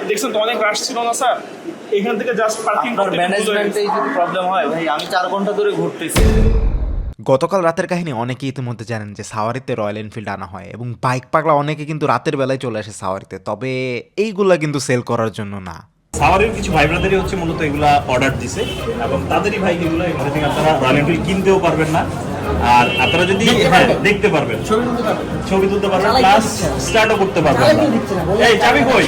দেখছেন তো অনেক রাশ ছিল না স্যার, এখান থেকে জাস্ট পার্কিং আপনার করতে ম্যানেজমেন্টেই যদি প্রবলেম হয় ভাই, আমি 4 ঘন্টা ধরে ঘুরতেছি। গতকাল রাতের কাহিনী অনেকেই ইতিমধ্যে জানেন যে সাওয়ারিতে রয়্যাল এনফিল্ড আনা হয় এবং বাইক পাগলা অনেকে কিন্তু রাতের বেলায় চলে আসে সাওয়ারিতে, তবে এইগুলা কিন্তু সেল করার জন্য না। সাওয়ারির কিছু ভাই ব্রাদারই হচ্ছে মূলত এগুলা অর্ডার দিছে এবং তাদেরই ভাই এগুলো এখান থেকে আপনারা রয়্যাল এনফিল্ড কিনতেও পারবেন না, আর আপনারা যদি দেখতে পারবেন, ছবি তুলতে পারবেন, প্লাস স্টার্টও করতে পারবেন। এই চাবি কই?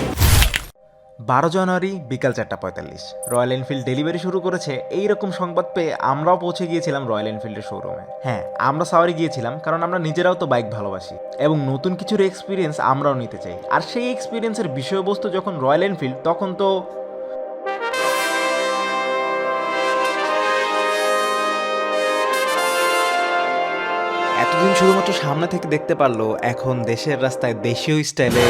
12 জানুয়ারি বিকাল 4:45 রয়্যাল এনফিল্ড ডেলিভারি শুরু করেছে। এইরকম সংবাদ পেয়ে আমরাও পৌঁছে গিয়েছিলাম রয়্যাল এনফিল্ডের শোরুমে। হ্যাঁ, আমরা সাওয়ারি গিয়েছিলাম কারণ আমরা নিজেরাও তো বাইক ভালোবাসি এবং নতুন কিছুর এক্সপিরিয়েন্স আমরাও নিতে চাই। আর সেই এক্সপিরিয়েন্সের বিষয়বস্তু যখন রয়্যাল এনফিল্ড, তখন তো এতদিন শুধুমাত্র সামনে থেকে দেখতে পারলো, এখন দেশের রাস্তায় দেশীয় স্টাইলে,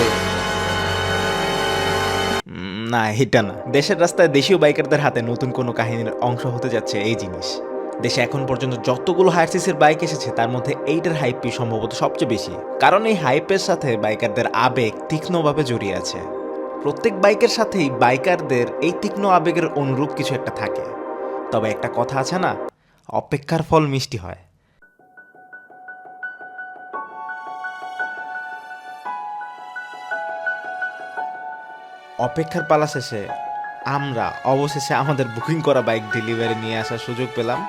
না এটা না, দেশের রাস্তায় দেশীয় বাইকারদের হাতে নতুন কোনো কাহিনীর অংশ হতে যাচ্ছে এই জিনিস। দেশে এখন পর্যন্ত যতগুলো হায়ার সিসির বাইক এসেছে তার মধ্যে এইটার হাইপই সম্ভবত সবচেয়ে বেশি, কারণ এই হাইপের সাথে বাইকারদের আবেগ তীক্ষ্ণভাবে জড়িয়ে আছে। প্রত্যেক বাইকের সাথেই বাইকারদের এই তীক্ষ্ণ আবেগের অনুরূপ কিছু একটা থাকে। তবে একটা কথা আছে না, অপেক্ষার ফল মিষ্টি হয়। অপেক্ষার পালা শেষে আমরা অবশেষে আমাদের বুকিং করা বাইক ডেলিভারি নিয়ে আসার সুযোগ পেলাম।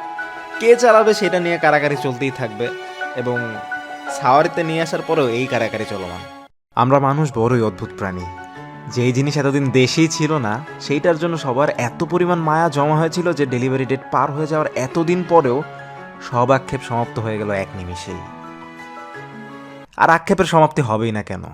কে চালাবে সেটা নিয়ে কারাকারি চলতেই থাকবে এবং সাওয়ারিতে নিয়ে আসার পরেও এই কারাকারি চলমান। আমরা মানুষ বড়ই অদ্ভুত প্রাণী। যেই জিনিস এতদিন দেশেই ছিল না, সেইটার জন্য সবার এত পরিমাণ মায়া জমা হয়েছিল যে ডেলিভারি ডেট পার হয়ে যাওয়ার এতদিন পরেও সব আক্ষেপ সমাপ্ত হয়ে গেল এক নিমিষেই। আর আক্ষেপের সমাপ্তি হবেই না কেন?